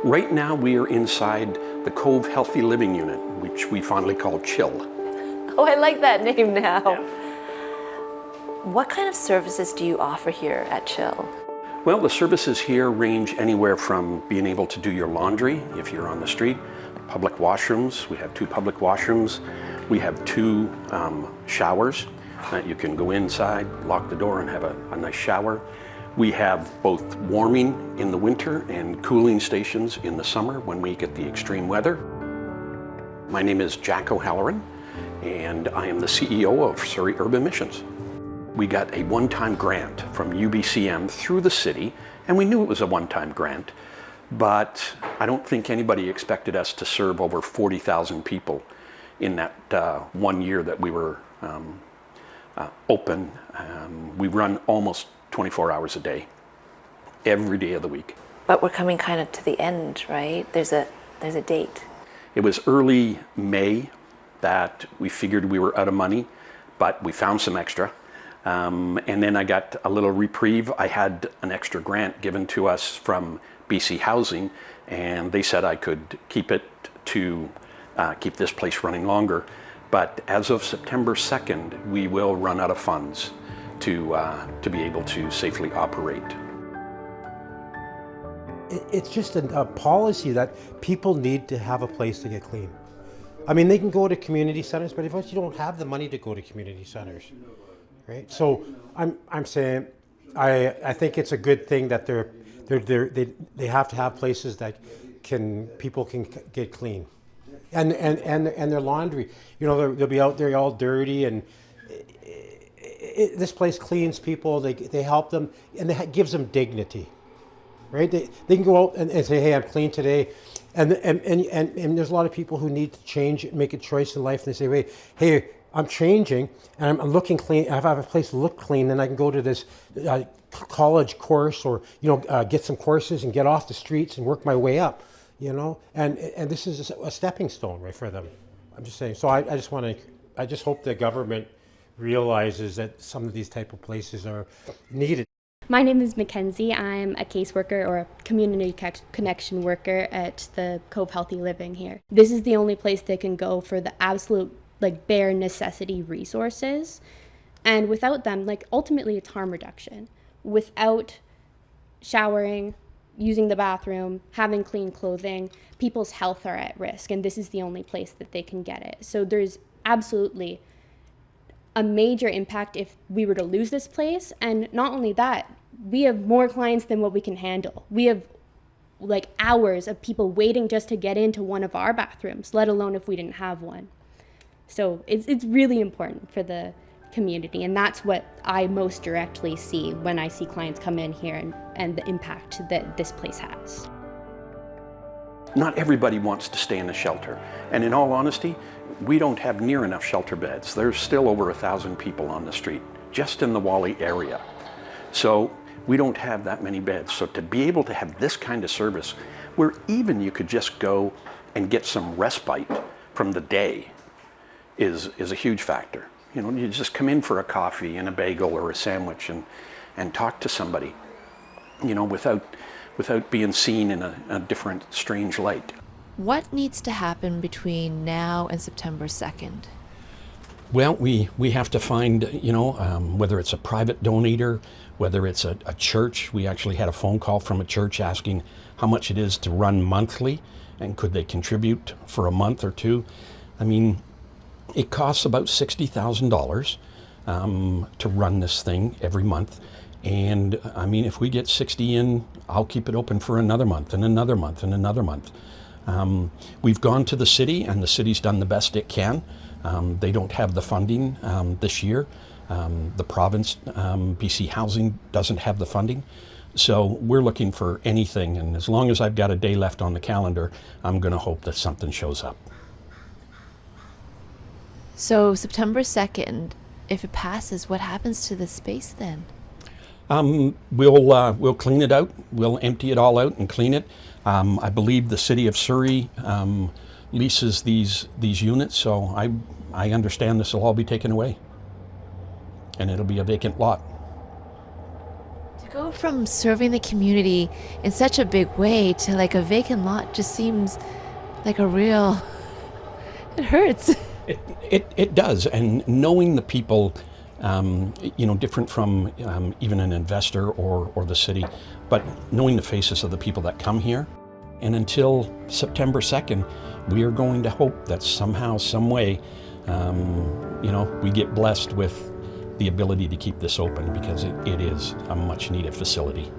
Right now we are inside the Cove Healthy Living Unit, which we fondly call Chill. Oh, I like that name now. Yeah. What kind of services do you offer here at Chill? Well, the services here range anywhere from being able to do your laundry if you're on the street, public washrooms. We have 2 public washrooms. We have 2 showers that you can go inside, lock the door, and have a nice shower. We have both warming in the winter and cooling stations in the summer when we get the extreme weather. My name is Jack O'Halloran, and I am the CEO of Surrey Urban Missions. We got a one-time grant from UBCM through the city, and we knew it was a one-time grant, but I don't think anybody expected us to serve over 40,000 people in that 1 year that we were open. We run almost 24 hours a day, every day of the week. But we're coming kind of to the end, right? There's a date. It was early May that we figured we were out of money, but we found some extra. And then I got a little reprieve. I had an extra grant given to us from BC Housing, and they said I could keep it to keep this place running longer. But as of September 2nd, we will run out of funds to be able to safely operate. It's just a policy that people need to have a place to get clean. I mean, they can go to community centers, but if you don't have the money to go to community centers, right? So I'm saying I think it's a good thing that they have to have places that people can get clean, and their laundry. You know, they'll be out there all dirty, and this place cleans people. They help them, and it gives them dignity, right? They can go out and say, hey, I'm clean today. And there's a lot of people who need to change, make a choice in life, and they say, wait, hey, I'm changing, and I'm looking clean. I have a place to look clean, and I can go to this college course, or get some courses and get off the streets and work my way up, And this is a stepping stone, right, for them. I'm just saying. So I just hope the government realizes that some of these type of places are needed. My name is Mackenzie. I'm a caseworker or a community connection worker at the Cove Healthy Living here. This is the only place they can go for the absolute bare necessity resources. And without them, ultimately it's harm reduction. Without showering, using the bathroom, having clean clothing, people's health are at risk. And this is the only place that they can get it. So there's absolutely a major impact if we were to lose this place. And not only that, we have more clients than what we can handle. We have hours of people waiting just to get into one of our bathrooms, let alone if we didn't have one. So it's really important for the community, and that's what I most directly see when I see clients come in here and the impact that this place has. Not everybody wants to stay in a shelter, and in all honesty, we don't have near enough shelter beds. There's still over 1,000 people on the street, just in the Wally area. So we don't have that many beds. So to be able to have this kind of service, where even you could just go and get some respite from the day, is a huge factor. You just come in for a coffee and a bagel or a sandwich and talk to somebody, without being seen in a different, strange light. What needs to happen between now and September 2nd? Well, we have to find, whether it's a private donator, whether it's a church. We actually had a phone call from a church asking how much it is to run monthly, and could they contribute for a month or two. I mean, it costs about $60,000 to run this thing every month. And I mean, if we get 60 in, I'll keep it open for another month and another month and another month. We've gone to the city, and the city's done the best it can. They don't have the funding this year. The province, BC Housing, doesn't have the funding. So we're looking for anything, and as long as I've got a day left on the calendar, I'm going to hope that something shows up. So September 2nd, if it passes, what happens to this space then? We'll clean it out. We'll empty it all out and clean it. I believe the city of Surrey leases these units, so I understand this will all be taken away, and it'll be a vacant lot. Go from serving the community in such a big way to like a vacant lot just seems like a real, it hurts. It does, and knowing the people, different from even an investor or the city, but knowing the faces of the people that come here. And until September 2nd, we are going to hope that somehow, some way, we get blessed with the ability to keep this open, because it is a much needed facility.